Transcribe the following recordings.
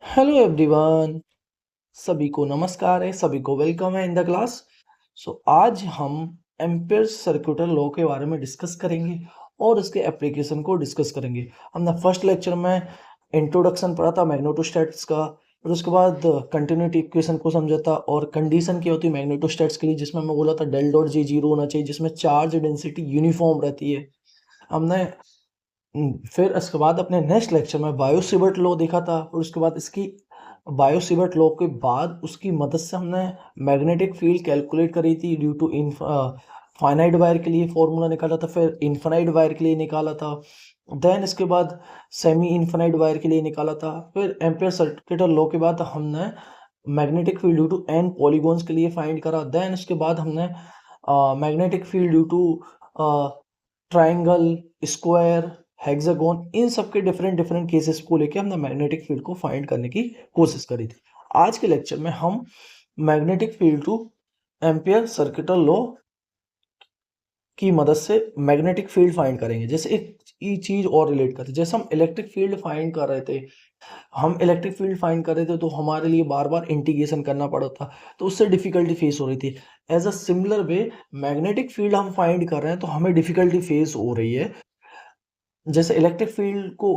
Hello everyone. सभी को नमस्कार है, सभी को वेलकम है इन द क्लास। आज हम एम्पियर सर्कुलर लॉ के बारे में डिस्कस करेंगे और इसके एप्लीकेशन को डिस्कस करेंगे। हमने फर्स्ट लेक्चर में इंट्रोडक्शन पढ़ा था मैग्नेटोस्टैट्स का, फिर उसके बाद कंटिन्यूटी इक्वेशन को समझा था और कंडीशन क्या होती है मैग्नेटोस्टैट्स के लिए, जिसमें मैं बोला था डेल डॉट जी जीरो होना चाहिए, जिसमें चार्ज डेंसिटी यूनिफॉर्म रहती है। हमने फिर इसके बाद अपने नेक्स्ट लेक्चर में बायो सिवर्ट लॉ देखा था और उसके बाद इसकी बायो सिवर्ट लॉ के बाद उसकी मदद से हमने मैग्नेटिक फील्ड कैलकुलेट करी थी ड्यू टू फाइनाइट वायर के लिए फॉर्मूला निकाला था, फिर इनफाइनाइट वायर के लिए निकाला था, देन इसके बाद सेमी इनफाइनाइट वायर के लिए निकाला था, फिर एम्पियर सर्किट लॉ के बाद हमने magnetic field due to an polygons के लिए फाइंड करा, देन इसके बाद हमने magnetic field due to triangle, square, hexagon, इन सब के डिफरेंट डिफरेंट केसेस को लेके हमने मैग्नेटिक फील्ड को फाइंड करने की कोशिश करी थी। आज के लेक्चर में हम magnetic field two ampere circuit law की मदद से मैग्नेटिक फील्ड फाइंड करेंगे। जैसे एक चीज और रिलेट करते, जैसे हम इलेक्ट्रिक फील्ड फाइंड कर रहे थे, तो हमारे लिए बार बार इंटीग्रेशन करना पड़ा था, तो उससे डिफिकल्टी फेस हो रही थी। As a similar way magnetic field हम फाइंड कर रहे हैं तो हमें डिफिकल्टी फेस हो रही है। जैसे इलेक्ट्रिक फील्ड को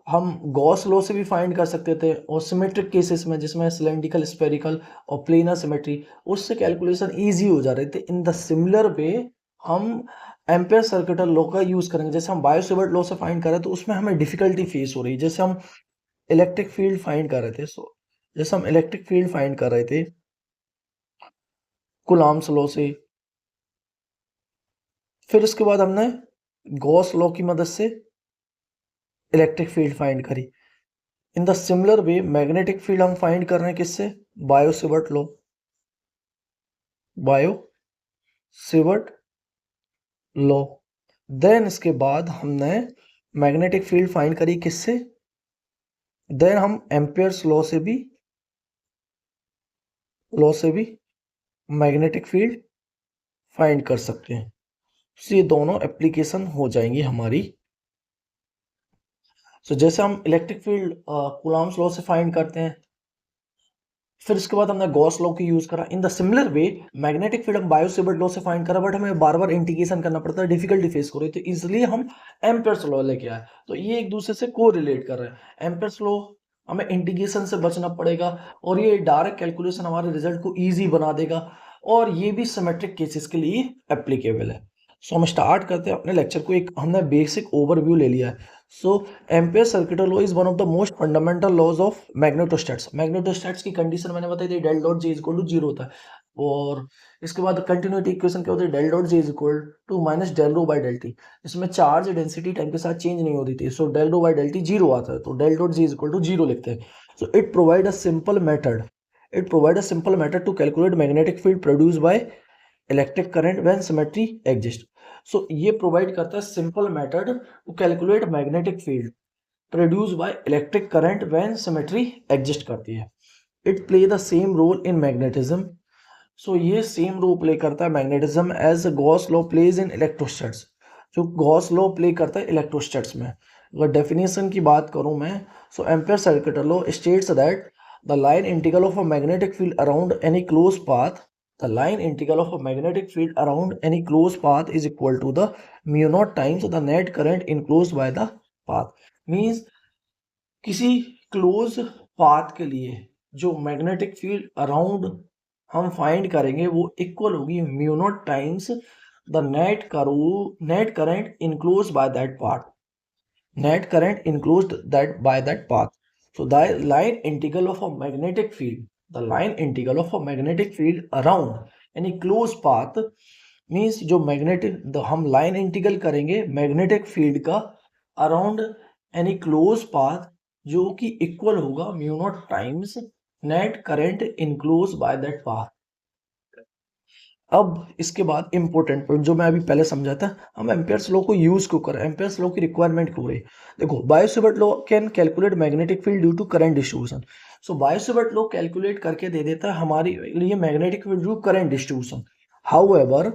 हम गॉस लॉ से भी फाइंड कर सकते थे और सिमेट्रिक केसेस में जिसमें सिलेंड्रिकल, स्फेरिकल और प्लेनर सिमेट्री, उससे कैलकुलेशन इजी हो जा रहे थे। इन द सिमिलर वे हम एम्पियर सर्किट लॉ का यूज करेंगे। जैसे हम बायो सेवर्ट लॉ से फाइंड कर रहे हैं तो उसमें हमें डिफिकल्टी फेस हो रही है। जैसे हम इलेक्ट्रिक फील्ड फाइंड कर रहे थे, कुलाम्स लॉ से, फिर उसके बाद हमने गॉस लॉ की मदद से इलेक्ट्रिक फील्ड फाइंड करी। In the similar way magnetic field हम फाइंड कर रहे हैं किससे? Biot Savart law, Biot Savart law. Then इसके बाद हमने मैग्नेटिक फील्ड फाइंड करी किससे? देन हम एम्पियर्स लॉ से भी मैग्नेटिक फील्ड फाइंड कर सकते हैं। तो ये दोनों एप्लीकेशन हो जाएंगी हमारी। जैसे हम इलेक्ट्रिक फील्ड कूलॉम्स लॉ से फाइंड करते हैं, फिर इसके बाद हमने गॉस लॉ की यूज करा। इन the similar way magnetic field हम बायो सेवर्ट लॉ से फाइंड करा, बट हमें बार बार इंटीग्रेशन करना पड़ता है, डिफिकल्टी फेस हो रही, तो इसलिए हम एम्पियर्स लॉ लेके आए। तो ये एक दूसरे से को रिलेट कर रहे हैं। एम्पियर्स लॉ हमें इंटीग्रेशन से बचना पड़ेगा और ये डायरेक्ट कैलकुलेशन हमारे रिजल्ट को ईजी बना देगा, और ये भी सिमेट्रिक केसेस के लिए एप्लीकेबल है। हम स्टार्ट करते हैं अपने लेक्चर को। एक हमने बेसिक ओवरव्यू ले लिया है। Ampere circuit law is one of the most fundamental laws of magnetostatics. Magnetostatics की कंडीशन मैंने बताई थी, del dot J is equal to zero होता है, और इसके बाद कंटिन्यूटी इक्वेशन क्या होती है? Del dot J is equal to minus del rho by del T. इसमें चार्ज डेंसिटी टाइम के साथ चेंज नहीं होती थी, so del rho by del T zero आता है, तो del dot J is equal to zero लिखते हैं। So it provide a simple method to calculate magnetic field produce by electric current when symmetry exist. ये provide करता है simple method to calculate magnetic field produce by electric current when symmetry exist करती है। It play the same role in magnetism. ये same role play करता है magnetism as Gauss law plays in electrostatics, जो Gauss law play करता है इलेक्ट्रोस्टैट्स में। अगर डेफिनेशन की बात करूं मैं, ampere circuit law states that the line integral of a magnetic field around any close path the line integral of a magnetic field around any closed path is equal to the mu naught times the net current enclosed by the path. Means किसी close path के लिए जो magnetic field around हम find करेंगे वो equal होगी mu naught times the net current enclose by that path, net current enclosed by that path. So the line integral of a magnetic field around any closed path means जो magnetic हम line integral करेंगे magnetic field का around any close path, जो कि equal होगा mu naught times net current enclose by that path. अब इसके बाद इंपॉर्टेंट पॉइंट जो मैं अभी पहले समझा था, हम एम्पियर्स लॉ को यूज क्यों कर रहे हैं, एम्पियर्स लॉ की रिक्वायरमेंट क्यों है? देखो, Biot Savart law can calculate magnetic field due to current distribution. Biot Savart law calculate करके दे देता है हमारी लिए magnetic field due current distribution. However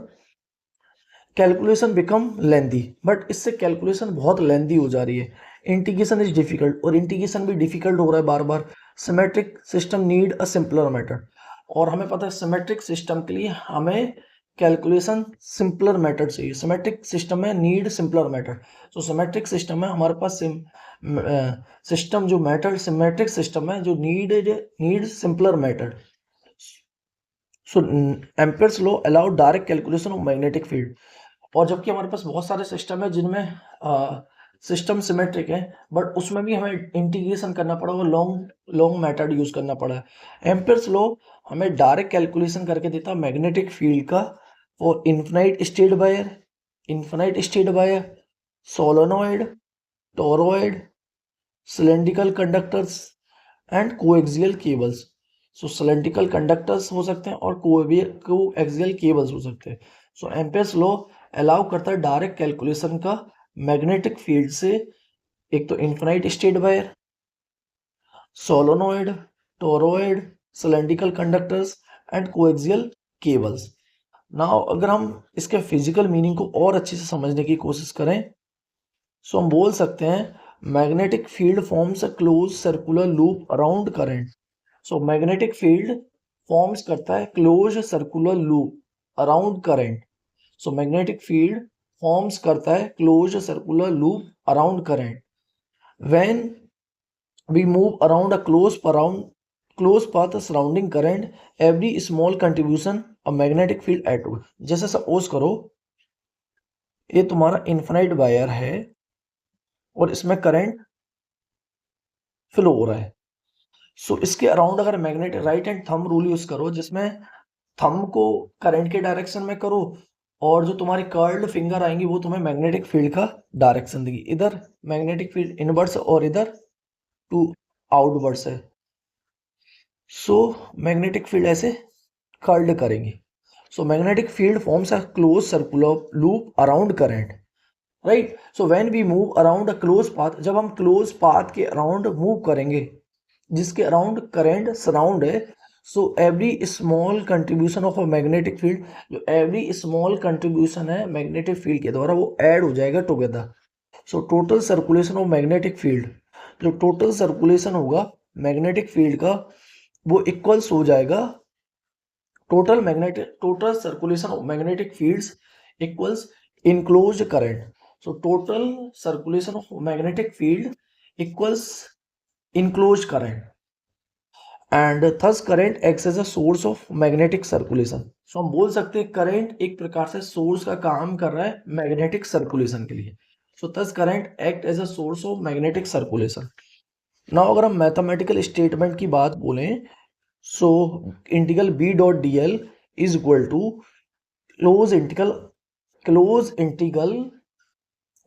calculation become lengthy, but इससे कैलकुलेशन बहुत लेंथी हो जा रही है। इंटीग्रेशन इज डिफिकल्ट, और इंटीग्रेशन भी डिफिकल्ट हो रहा है बार बार। Symmetric system need a simpler method, और हमें पता है सिमेट्रिक सिस्टम के लिए हमें कैलकुलेशन सिंपलर मेथड चाहिए। सिमेट्रिक सिस्टम में नीड सिंपलर मेथड। सो सिमेट्रिक सिस्टम में हमारे पास सिस्टम जो मेथड सिमेट्रिक सिस्टम है जो need simpler method. So Ampere's law allow direct calculation of magnetic field. और जबकि हमारे पास बहुत सारे सिस्टम है जिनमें सिस्टम सिमेट्रिक है, बट उसमें भी हमें इंटीग्रेशन करना पड़ा, वो लॉन्ग लॉन्ग मेथड यूज करना पड़ा है। एम्पियर्स लॉ हमें डायरेक्ट कैलकुलेशन करके देता मैग्नेटिक फील्ड का और infinite state wire, solenoid, toroid, cylindrical conductors and coaxial cables. So cylindrical conductors हो सकते हैं और कोएक्सियल केबल्स हो सकते हैं। सो एम्पियर्स लॉ अलाउ करता है डायरेक्ट कैलकुलेशन का मैग्नेटिक फील्ड से। एक तो infinite state wire, solenoid, toroid, cylindrical conductors and coaxial cables. Now अगर हम इसके फिजिकल मीनिंग को और अच्छे से समझने की कोशिश करें, सो हम बोल सकते हैं magnetic field forms a close circular loop around current. So magnetic field forms करता है close circular loop around current. So magnetic field forms करता है close circular loop around current when we move around a close path surrounding current every small contribution a magnetic field at. जैसे suppose करो ये तुम्हारा infinite wire है और इसमें current flow हो रहा है। सो इसके अराउंड अगर magnetic right hand thumb rule use करो, जिसमें थंब को करंट के डायरेक्शन में करो और जो तुम्हारी कर्ल्ड फिंगर आएंगी वो तुम्हें मैग्नेटिक फील्ड का डायरेक्शन देगी। इधर मैग्नेटिक फील्ड इनवर्ड्स और इधर टू आउटवर्ड्स है। सो मैग्नेटिक फील्ड ऐसे कर्ल्ड करेंगे। So magnetic field forms a close circular loop around current, right. So when we move around a close path, जब हम क्लोज पाथ के अराउंड मूव करेंगे जिसके अराउंड करंट सराउंड है, so every small contribution of a magnetic field, जो every small contribution है magnetic field के द्वारा वो ऐड हो जाएगा together. So total circulation of magnetic field, जो टोटल सर्कुलेशन होगा मैग्नेटिक फील्ड का वो इक्वल्स हो जाएगा total circulation of magnetic fields equals enclosed current. So total circulation of magnetic field equals enclosed current and thus current acts as a source of magnetic circulation. So हम बोल सकते हैं current एक प्रकार से सोर्स का काम कर रहा है मैग्नेटिक सर्कुलेशन के लिए। So thus current act as a source of magnetic circulation. Now अगर हम मैथमेटिकल स्टेटमेंट की बात बोलें, so integral B dot D L is equal to close integral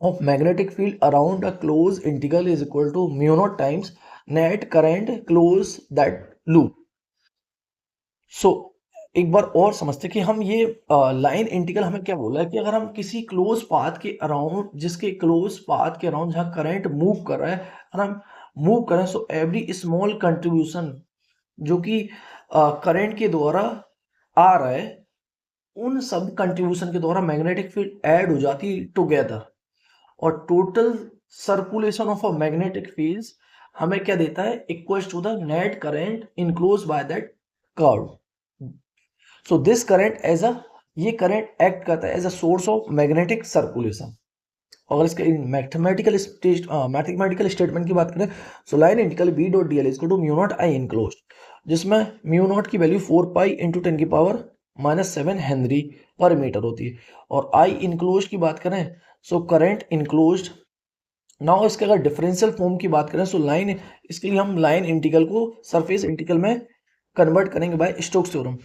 of magnetic field around a closed integral is equal to mu naught times net current close that loop। सो एक बार और समझते कि हम ये line integral हमें क्या बोला है कि अगर हम किसी क्लोज पाथ के अराउंड, जिसके क्लोज पाथ के अराउंड जहाँ करंट मूव कर रहा है, अगर हम मूव करें, सो एवरी स्मॉल कंट्रीब्यूशन जो कि करंट के द्वारा आ रहा है, उन सब कंट्रीब्यूशन के द्वारा मैग्नेटिक फील्ड ऐड हो जाती है टुगेदर, और total circulation of a magnetic fields हमें क्या देता है, equal to the net current enclose by that curve. So this current as a ये करंट एक्ट करता है as a source of magnetic circulation. अगर इसके मैथमेटिकल स्टेटमेंट की बात करें, so line integral B dot D L is to mu naught I enclose, जिसमें mu naught की वैल्यू 4 पाई इंटू 10 की पावर -7 हेनरी पर मीटर होती है। और आई इनक्लोज की बात करें, सो करंट इनक्लोज। नाउ इसके अगर डिफरेंशियल फॉर्म की बात करें, सो लाइन, इसके लिए हम लाइन इंटीग्रल को सरफेस इंटीग्रल में कन्वर्ट करेंगे by Stokes theorem.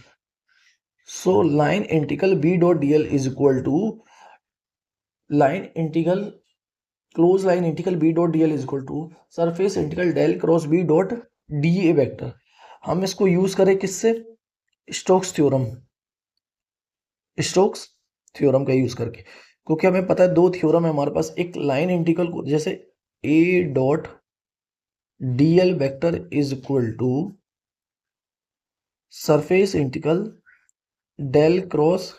So line integral B dot D L is equal to line integral close line integral B dot D L is equal to surface integral del cross B dot D A vector. हम इसको use करें किससे, Stokes theorem, Stokes theorem का use करके, क्योंकि हमें पता है दो थ्योरम है हमारे पास। एक लाइन इंटीग्रल को जैसे A dot D L vector is equal to surface integral del cross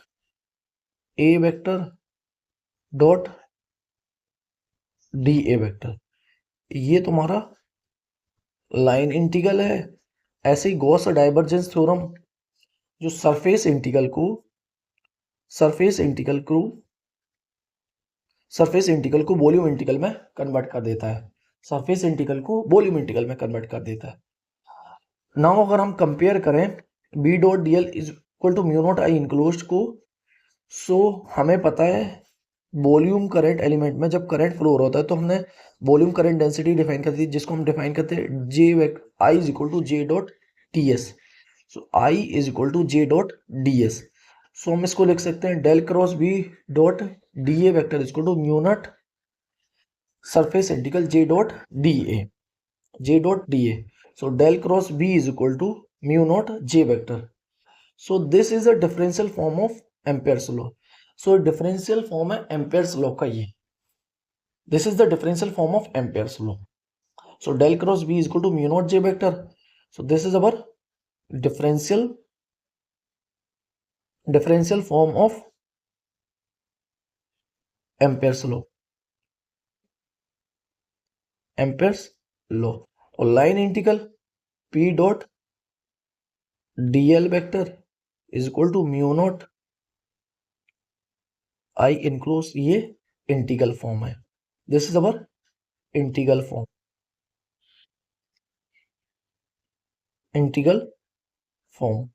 A vector dot D A vector, ये तुम्हारा लाइन इंटीग्रल है। ऐसे ही गॉस डाइवर्जेंस थ्योरम जो सरफेस इंटीग्रल को वॉल्यूम इंटीग्रल में कन्वर्ट कर देता है। सरफेस इंटीग्रल को वॉल्यूम इंटीग्रल में कन्वर्ट कर देता है। नाउ अगर हम कंपेयर करें B dot D L is equal to mu naught I enclosed को, सो हमें पता है वॉल्यूम करंट एलिमेंट में जब करंट फ्लो हो रहा होता है तो हमने वॉल्यूम करंट डेंसिटी डिफाइन कर दी, जिसको हम डिफाइन करते हैं J I is equal to J dot T S. So I is equal to J dot D S. So हम इसको लिख सकते हैं del cross B dot D A vector is equal to mu naught surface integral J dot D A. So del cross B is equal to mu naught J vector. So this is a differential form of Ampere's law. So differential form है Ampere's law का ये. This is the differential form of Ampere's law. So del cross B is equal to mu naught J vector. So this is our differential form of Ampere's law. Ampere's law. और line integral P dot dl vector is equal to mu naught I enclose ये integral form है. This is our integral form.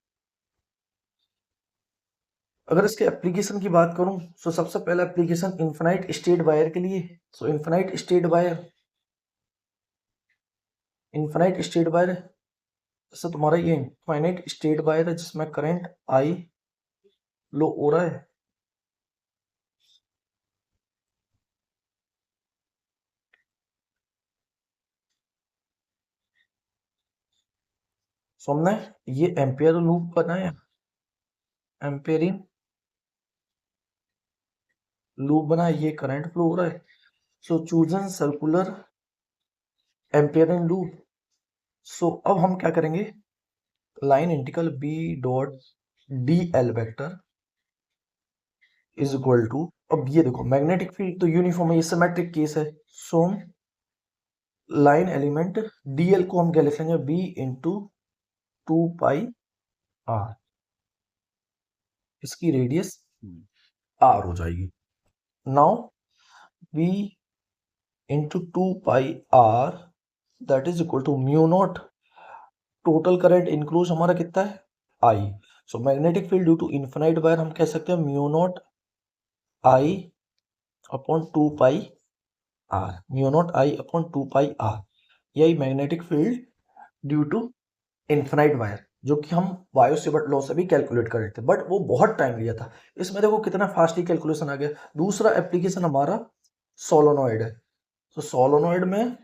अगर इसके application की बात करूं तो सबसे पहला एप्लीकेशन इनफाइनाइट स्टेट वायर के लिए. सो इनफाइनाइट स्टेट वायर जैसे तुम्हारा ये इनफाइनाइट स्टेट वायर है जिसमें करंट आई लो हो रहा है. सो हमने ये एम्पियर लूप बनाया, एम्पियरिन लूप बनाया, ये करंट फ्लो हो रहा है. So chosen circular amperian loop. So अब हम क्या करेंगे, line integral B dot D L vector is equal to, अब ये देखो मैग्नेटिक फील्ड तो यूनिफॉर्म है, ये सिमेट्रिक केस है. सो लाइन एलिमेंट डीएल को हम क्या लिख लेंगे, बी इंटू 2 पाई आर. इसकी रेडियस आर हो जाएगी. Now B into 2 pi R that is equal to mu naught. Total current enclosed हमारा कितना है, I. So magnetic field due to infinite wire हम कह सकते हैं mu naught I upon 2 pi R. Mu naught I upon 2 pi R. यही magnetic field due to infinite wire, जो कि हम बायो-सेवर्ट लॉ से भी कैलकुलेट कर रहे थे, बट वो बहुत टाइम लिया था. इसमें देखो कितना फास्टली कैलकुलेशन आ गया. दूसरा एप्लीकेशन हमारा सोलोनॉइड है. तो सोलोनॉइड में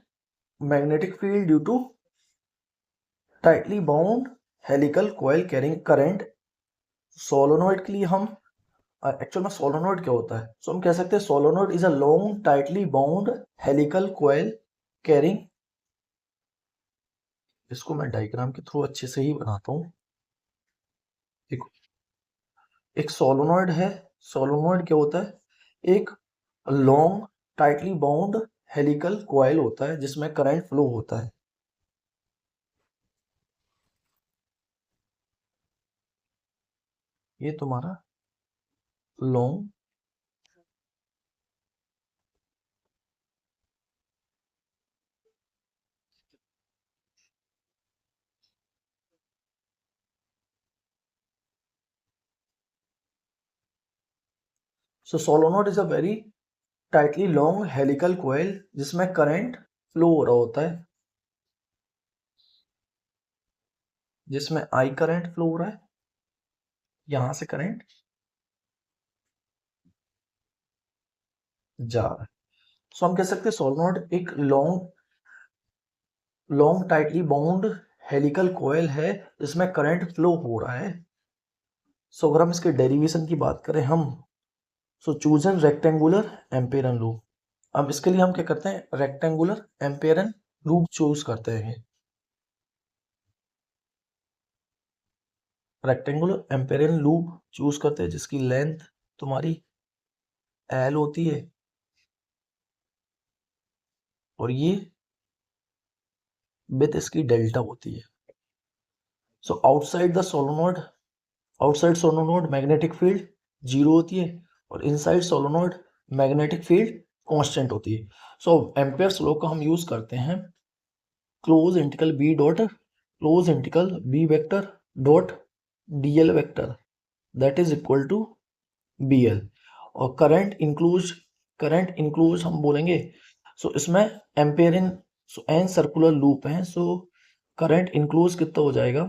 magnetic field due to tightly bound helical coil carrying current. Solenoid के लिए हम एक्चुअल में सोलोनॉइड क्या होता है, सो हम कह सकते हैं solenoid is a long tightly bound helical coil carrying. इसको मैं डायग्राम के थ्रू अच्छे से ही बनाता हूं. देखो एक सोलोनॉइड है. सोलोनॉइड क्या होता है, एक long tightly bound helical coil होता है जिसमें करंट फ्लो होता है. ये तुम्हारा long so solenoid is a very tightly long helical coil जिसमें करंट फ्लो हो रहा होता है, जिसमें आई करंट फ्लो हो रहा है, यहां से करंट जा रहा है. सो हम कह सकते हैं सोलोनॉइड एक long tightly bound helical coil है जिसमें करंट फ्लो हो रहा है. सो अगर हम इसके डेरिवेशन की बात करें हम, so choose an rectangular Amperian loop. अब इसके लिए हम क्या करते हैं, रेक्टेंगुलर एम्पेयरन लूप चूज करते हैं. रेक्टेंगुलर एम्पेयरन लूप चूज करते हैं जिसकी लेंथ तुम्हारी एल होती है और ये विद इसकी डेल्टा होती है। सो आउटसाइड सोलोनोड मैग्नेटिक फील्ड 0 होती है और इनसाइड सोलोनोड मैग्नेटिक फील्ड कांस्टेंट होती है। सो एम्पियर्स लॉ का हम यूज करते हैं close integral B vector dot DL vector that is equal to B L. और करंट इंक्लूज हम बोलेंगे। सो इसमें ampere in an circular loop है। सो करंट इंक्लूज कितना हो जाएगा?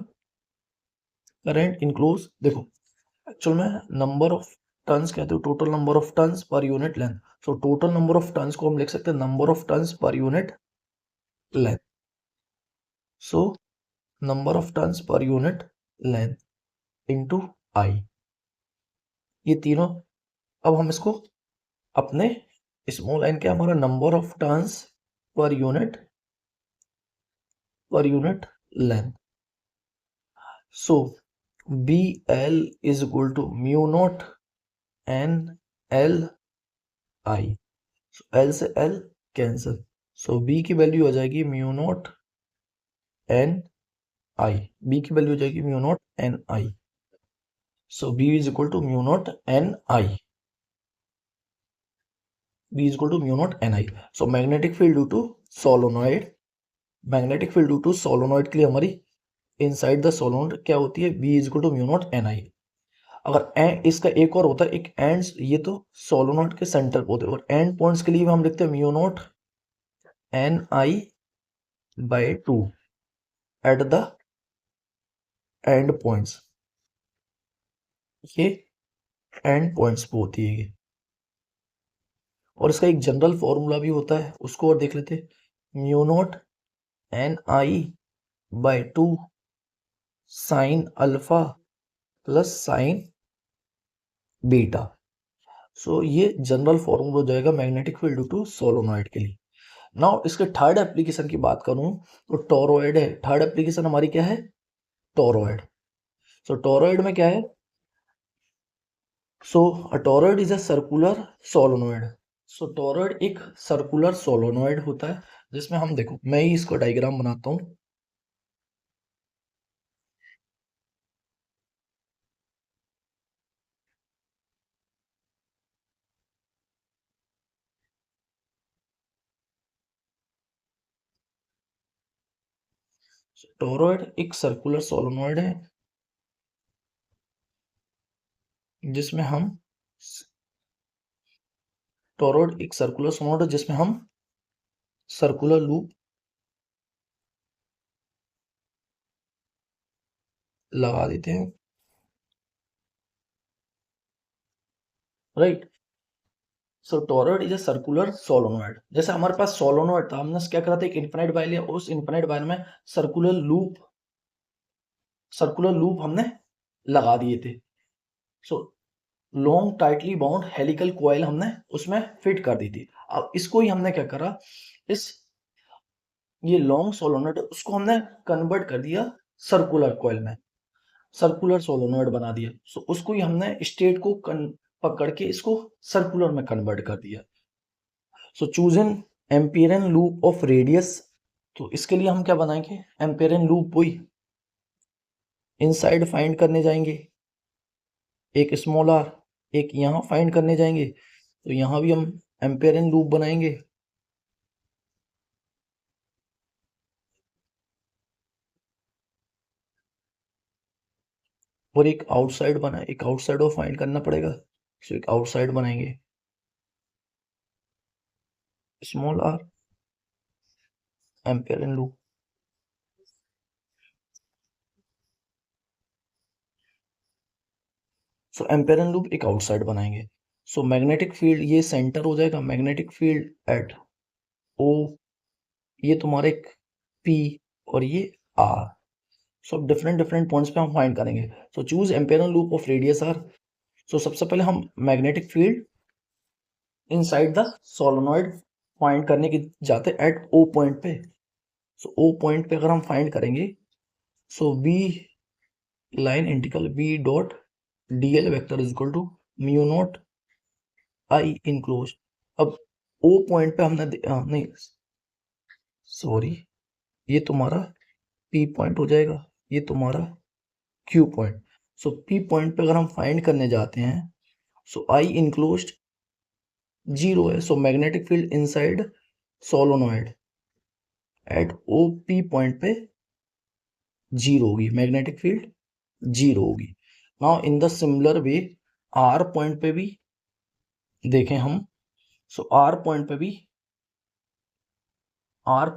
करंट इंक्लूज देखो, एक्चुअल में नंबर ऑफ टर्न्स कहते हो टोटल नंबर ऑफ टर्न्स पर unit length. So total number of turns को हम लिख सकते हैं नंबर ऑफ टर्न्स पर unit length. So number of turns पर यूनिट लेंथ इंटू आई, ये तीनों। अब हम इसको अपने स्मॉल एन के हमारा नंबर ऑफ टर्न्स पर unit length. So B L is equal to mu naught N L I. L से एल कैंसिल, सो बी की वैल्यू हो जाएगी mu naught N I. B की वैल्यू हो जाएगी mu naught N I. So B is equal to mu naught N I. B is equal to mu naught N I. So magnetic field due to solenoid, के लिए हमारी inside the solenoid क्या होती है? B is equal to mu naught N I. अगर इसका एक और होता है एक एंड, ये तो सोलोनॉइड के सेंटर पे होते हैं, और एंड पॉइंट्स के लिए हम लिखते हैं mu naught N I by 2 at the end points. ये एंड पॉइंट्स पे होती है ये। और इसका एक जनरल फॉर्मूला भी होता है, उसको और देख लेते हैं। Mu naught N I by 2 sine alpha plus sine beta. So ये जनरल फॉर्मूला हो जाएगा magnetic field due to solenoid के लिए। नाउ इसके थर्ड एप्लीकेशन की बात करूं तो टोरॉइड है। थर्ड एप्लीकेशन हमारी क्या है? टोरॉइड। सो टोरॉइड में क्या है? So a toroid is a circular solenoid. So toroid एक सर्कुलर सोलोनॉइड होता है जिसमें हम देखो, मैं ही इसको डायग्राम बनाता हूं। टोरॉइड एक सर्कुलर सोलोनॉइड है जिसमें हम टोरॉइड एक सर्कुलर सोलोनॉइड है जिसमें हम सर्कुलर लूप लगा देते हैं, right. So toroid is a circular solenoid. जैसे हमारे पास सोलोनॉइड था, हमने क्या करा था, एक इनफिनिट वायर लिया, उस इनफिनिट वायर में सर्कुलर लूप हमने लगा दिए थे। So long tightly bound helical coil हमने उसमें फिट कर दी थी। अब इसको ही हमने क्या करा, इस ये लॉन्ग सोलोनॉइड उसको हमने कन्वर्ट कर दिया सर्कुलर कॉइल में, सर्कुलर सोलोनॉइड बना दिया। सो उसको ही हमने स्टेट को पकड़ के इसको सर्कुलर में कन्वर्ट कर दिया। So choose an Amperian loop of radius. तो इसके लिए हम क्या बनाएंगे? एम्पियरन लूप वही इनसाइड फाइंड करने जाएंगे, एक स्मॉल आर, एक यहाँ फाइंड करने जाएंगे, तो यहाँ भी हम एम्पियरन लूप बनाएंगे। और एक आउटसाइड और फाइंड करना पड़ेगा। सो एक आउटसाइड बनाएंगे, small R, Amperian loop. So Amperian loop एक आउटसाइड बनाएंगे। सो मैग्नेटिक फील्ड ये सेंटर हो जाएगा, मैग्नेटिक फील्ड एट ओ, ये तुम्हारे पी और ये R. So different different points पे हम फाइंड करेंगे। So choose Amperian loop of radius R. So सबसे पहले हम magnetic field inside the solenoid find करने की जाते एट ओ पॉइंट पे। सो ओ पॉइंट पे अगर हम फाइंड करेंगे, so B line integral B dot DL vector is equal to mu naught I enclose. अब ओ पॉइंट पे हमने नहीं, सॉरी, ये तुम्हारा P पॉइंट हो जाएगा, ये तुम्हारा Q पॉइंट। सो P पॉइंट पे अगर हम फाइंड करने जाते हैं, सो I इनक्लोज्ड 0 है, so magnetic field inside solenoid at OP point पे 0 होगी, मैग्नेटिक फील्ड 0 होगी। Now in the similar way R point पे भी देखें हम, सो R पॉइंट पे भी R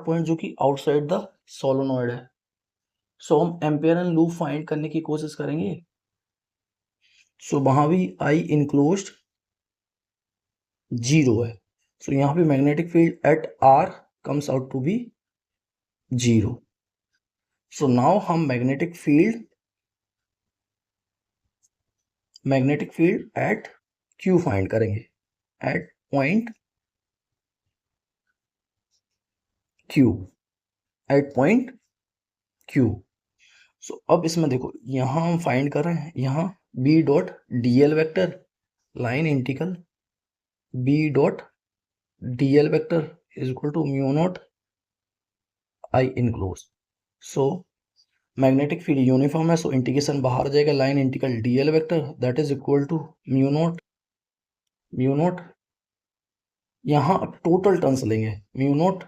पॉइंट जो कि आउटसाइड द सोलोनॉइड है, सो हम एम्पियर एंड लूप फाइंड करने की कोशिश करेंगे। सो वहां भी I इनक्लोज्ड 0 है, सो यहाँ पे magnetic field at R comes out to be 0। So now हम magnetic field at Q find करेंगे, एट पॉइंट Q। सो अब इसमें देखो, यहां हम फाइंड कर रहे हैं, यहाँ B dot dl vector line integral B dot dl vector is equal to mu naught I enclose. So magnetic field uniform है, सो इंटीग्रेशन बाहर जाएगा, line integral dl vector that is equal to mu naught यहाँ total turns लेंगे, mu naught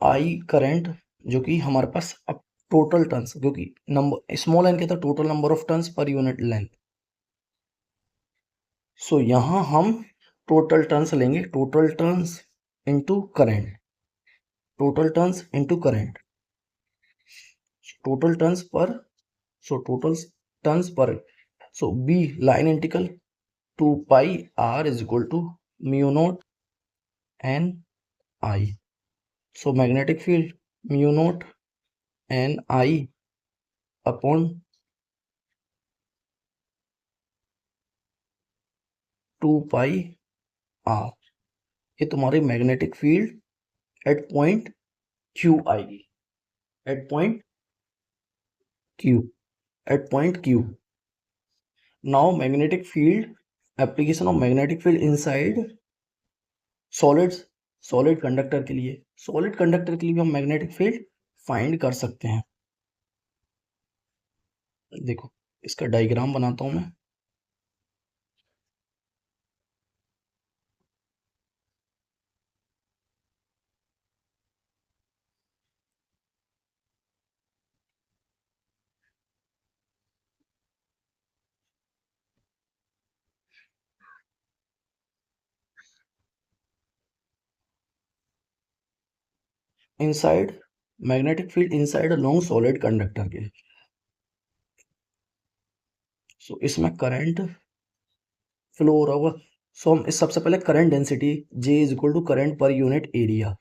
I current जो कि हमारे पास अब टोटल टर्न्स, क्योंकि नंबर स्मॉल n के था टोटल नंबर ऑफ टर्न्स पर यूनिट लेंथ। सो यहां हम टोटल टर्न्स लेंगे, total turns into current, total turns into current, total turns per, so B line integral 2 pi R is equal to mu naught N I। So magnetic field mu naught N I upon 2 pi R, ये तुम्हारी magnetic field at point Q आएगी, at point Q। Now magnetic field, application of magnetic field inside solid conductor के लिए, भी हम magnetic field find कर सकते हैं। देखो इसका डायग्राम बनाता हूं मैं। Inside magnetic field inside long solid conductor के, सो इसमें करंट फ्लो हो रहा होगा। सो हम इस सबसे पहले current density J is equal to current per unit area,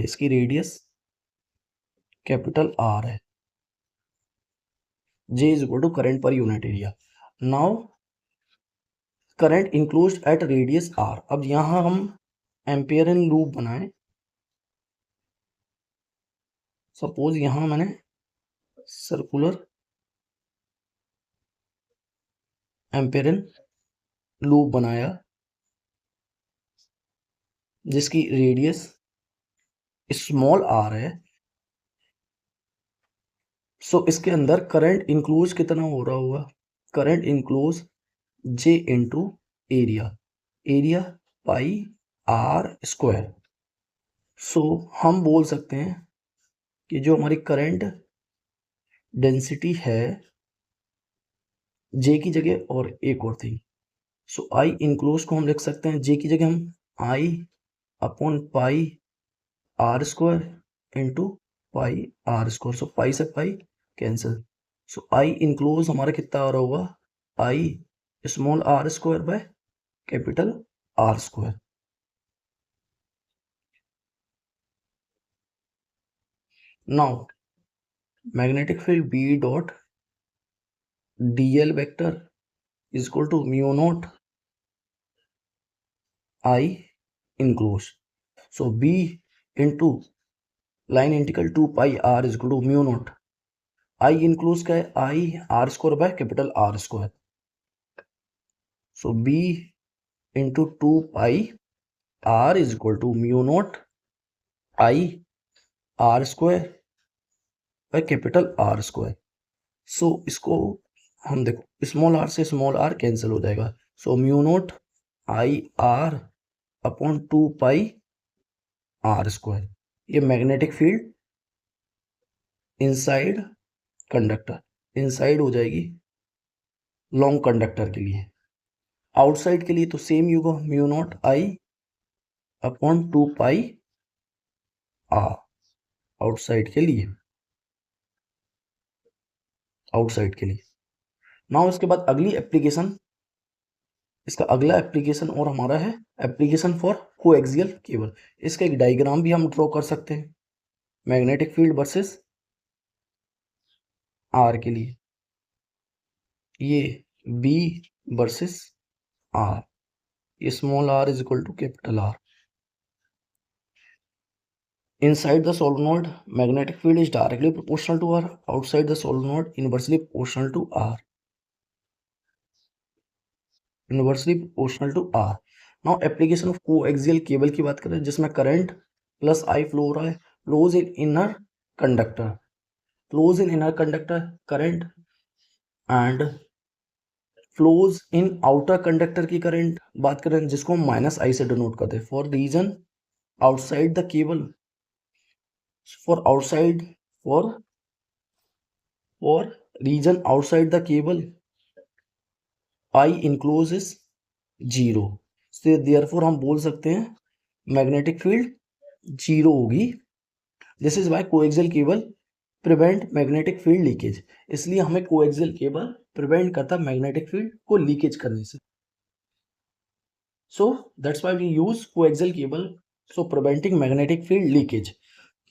इसकी रेडियस कैपिटल R है, J is equal to current per unit area. Now current enclosed at radius R, अब यहां हम एम्पियर इन लूप बनाएं। सपोज यहां मैंने circular ampere in loop बनाया जिसकी रेडियस स्मॉल r है। सो इसके अंदर करंट इंक्लोज कितना हो रहा होगा, current enclose J into area pi R square. So हम बोल सकते हैं कि जो हमारी करंट डेंसिटी है J की जगह, और एक और थिंग, सो I इंक्लोज को हम लिख सकते हैं J की जगह हम I upon pi R square into pi R square. So pi से pi cancel, so I enclose हमारा कितना आ रहा होगा, I small r square by capital R square. Now magnetic field B dot dl vector is equal to mu naught I enclose. So B into line integral 2 pi R is equal to mu naught I enclose क्या है, I R square by capital R square, so B into 2 pi R is equal to mu naught I R square by capital R square. So इसको हम देखो small R से small R cancel हो जाएगा, so mu naught I R upon 2 pi R square. ये magnetic field inside conductor, inside हो जाएगी long conductor के लिए, आउटसाइड के लिए तो सेम ही होगा mu naught I upon 2 pi R, outside के लिए, आउटसाइड के लिए। नाउ इसके बाद अगली एप्लीकेशन, इसका अगला एप्लीकेशन और हमारा है एप्लीकेशन फॉर कोएक्सियल केबल। इसका एक डायग्राम भी हम ड्रॉ कर सकते हैं मैग्नेटिक फील्ड वर्सेस आर के लिए, ये बी वर्सेस आर, ये small R is equal to capital R. Inside the solenoid, magnetic field is directly proportional to R. Outside the solenoid, inversely proportional to R. Inversely proportional to R. Now, application of coaxial cable की बात करें जिसमें current plus I flow हो रहा है, flows in inner conductor, flows in inner conductor current and flows in outer conductor की current बात करें जिसको हम माइनस आई से डिनोट करते हैं। For region outside the cable, for outside, for region outside the cable, I enclose is 0, so therefore हम बोल सकते हैं मैग्नेटिक फील्ड 0 होगी। This is why coaxial cable prevent magnetic field leakage, इसलिए हमें कोएक्सियल केबल प्रिवेंट करता magnetic field को leakage करने से। So that's why we use coaxial cable, so preventing magnetic field leakage.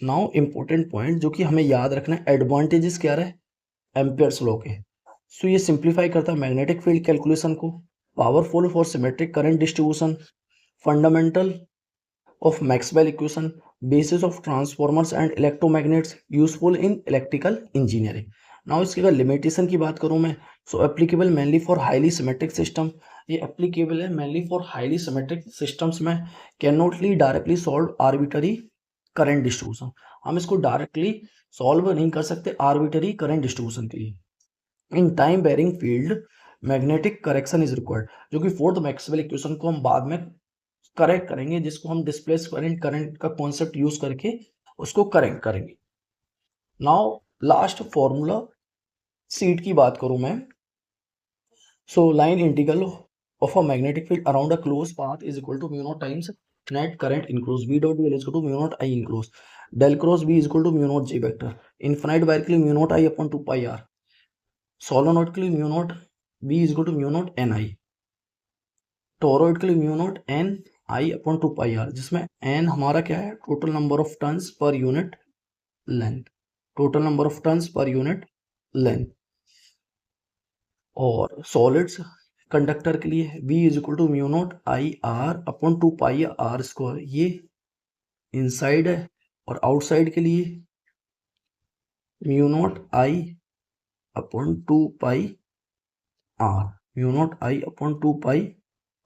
Now important point जो कि हमें याद रखना है, एडवांटेजेस क्या रहे एम्पियर्स लॉ के। सो ये सिंप्लीफाई करता है मैग्नेटिक फील्ड कैलकुलेशन को, powerful for symmetric current distribution, fundamental of Maxwell equation, basis of transformers and electromagnets, useful in electrical engineering. Now इसकी अगर लिमिटेशन की बात करूं मैं, so applicable mainly for highly symmetric system, ये एप्लीकेबल है mainly for highly symmetric systems में, can notly directly solve arbitrary current distribution, हम इसको डायरेक्टली सॉल्व नहीं कर सकते आर्बिटरी करंट डिस्ट्रीब्यूशन के लिए। In time varying field magnetic correction is required, जो कि फोर्थ मैक्सवेल इक्वेशन को हम बाद में करेक्ट करेंगे, जिसको हम डिस्प्लेस करंट का कॉन्सेप्ट यूज करके उसको करेक्ट करेंगे। नाउ लास्ट फॉर्मूला सीट की बात करूं मैं, so line integral of a magnetic field around a close path is equal to mu naught times net current enclose v dot dl is equal to mu naught I enclose del cross b is equal to mu naught j vector, infinite wire के लिए mu naught I upon 2 pi r, solenoid के लिए mu naught b is equal to mu naught n i, toroid के लिए mu naught n i upon 2 pi r, जिसमें n हमारा क्या है टोटल नंबर ऑफ टर्न्स पर unit length, total number of turns पर यूनिट लेंथ। और solids conductor के लिए v is equal to mu naught I R upon 2 pi r square, ये इनसाइड है, और आउटसाइड के लिए mu naught I upon 2 pi r, mu naught I upon 2 pi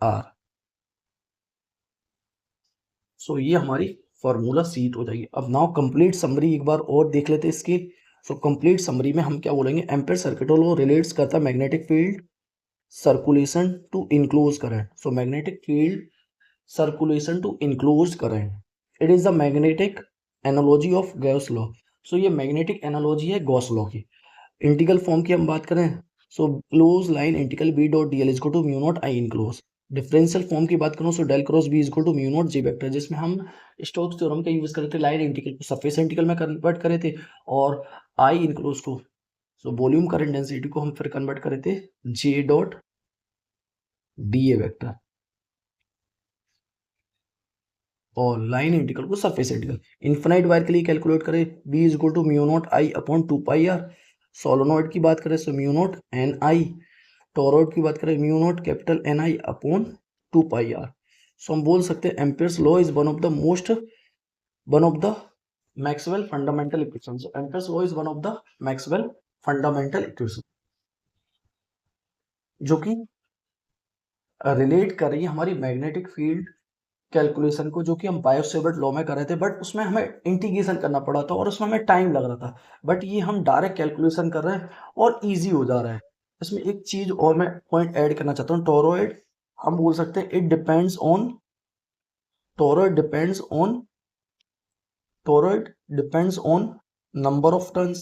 r। So ये हमारी फॉर्मूला सीट हो जाएगी। अब नाउ कंप्लीट समरी एक बार और देख लेते हैं इसकी। सो कंप्लीट समरी में हम क्या बोलेंगे, एम्पेयर सर्किट लॉ रिलेट्स करता है magnetic field circulation to enclose current, so magnetic field circulation to enclose current, it is the magnetic analogy of Gauss law. So ये मैग्नेटिक एनालॉजी है Gauss law की। Integral form की हम बात करें, so close line integral b dot dl is equal to mu naught I enclose. Differential form की बात करूं, so del cross b is equal to mu naught j vector, जिसमें हम स्टोक्स थ्योरम का यूज करते थे, लाइन इंटीग्रल को surface integral में कन्वर्ट करे थे, और आई इनक्लोज को, सो वॉल्यूम करंट डेंसिटी को हम फिर कन्वर्ट करे थे j डॉट da वेक्टर, और लाइन इंटीग्रल को सरफेस इंटीग्रल। इनफिनाइट वायर के लिए कैलकुलेट करें b is equal to mu naught I upon 2 pi r। Solenoid की बात करें so mu naught N I, toroid की बात करें mu naught capital N I upon 2 pi r। So हम बोल सकते हैं Ampere's law is one of the Maxwell fundamental equation, so Ampere's law is one of the Maxwell fundamental equation जो कि relate कर रही है हमारी मैग्नेटिक फील्ड कैलकुलेशन को, जो कि हम बायोसेवर्ट लॉ में कर रहे थे, बट उसमें हमें इंटीग्रेशन करना पड़ा था और उसमें हमें टाइम लग रहा था। बट ये हम डायरेक्ट कैलकुलेशन कर रहे हैं और इजी हो जा रहा है। इसमें एक चीज और मैं पॉइंट ऐड करना चाहता हूँ, टोरॉइड हम बोल सकते हैं toroid depends on toroid depends on number of turns,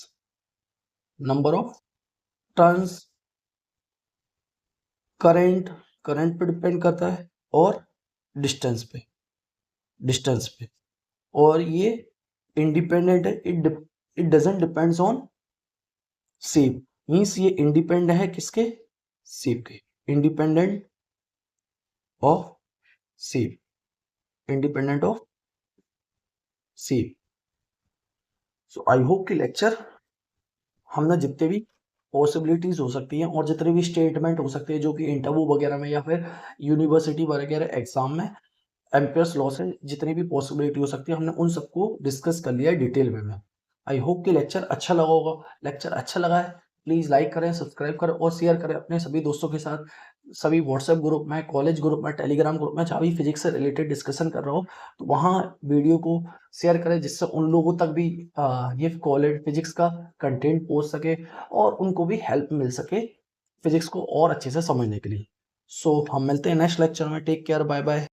current पे डिपेंड करता है और डिस्टेंस पे और ये इंडिपेंडेंट है, it doesn't depends on shape. Means ये इंडिपेंडेंट है किसके, शेप के, independent of shape, independent of shape. So I hope कि लेक्चर हमने जितने भी पॉसिबिलिटीज हो सकती हैं और जितने भी स्टेटमेंट हो सकते हैं जो कि इंटरव्यू वगैरह में या फिर यूनिवर्सिटी वगैरह एग्जाम में एम्पियर्स लॉ से जितनी भी पॉसिबिलिटी हो सकती है हमने उन सबको डिस्कस कर लिया है डिटेल में। आई होप कि लेक्चर अच्छा लगा होगा। लेक्चर अच्छा लगा है प्लीज़ लाइक करें, सब्सक्राइब करें और शेयर करें अपने सभी दोस्तों के साथ। सभी व्हाट्सएप ग्रुप में, कॉलेज ग्रुप में, टेलीग्राम ग्रुप में जहाँ भी फिजिक्स से रिलेटेड डिस्कशन कर रहा हो तो वहाँ वीडियो को शेयर करें, जिससे उन लोगों तक भी ये कॉलेज फिजिक्स का कंटेंट पहुँच सके और उनको भी हेल्प मिल सके फिजिक्स को और अच्छे से समझने के लिए। सो हम मिलते हैं नेक्स्ट लेक्चर में। Take care, bye bye.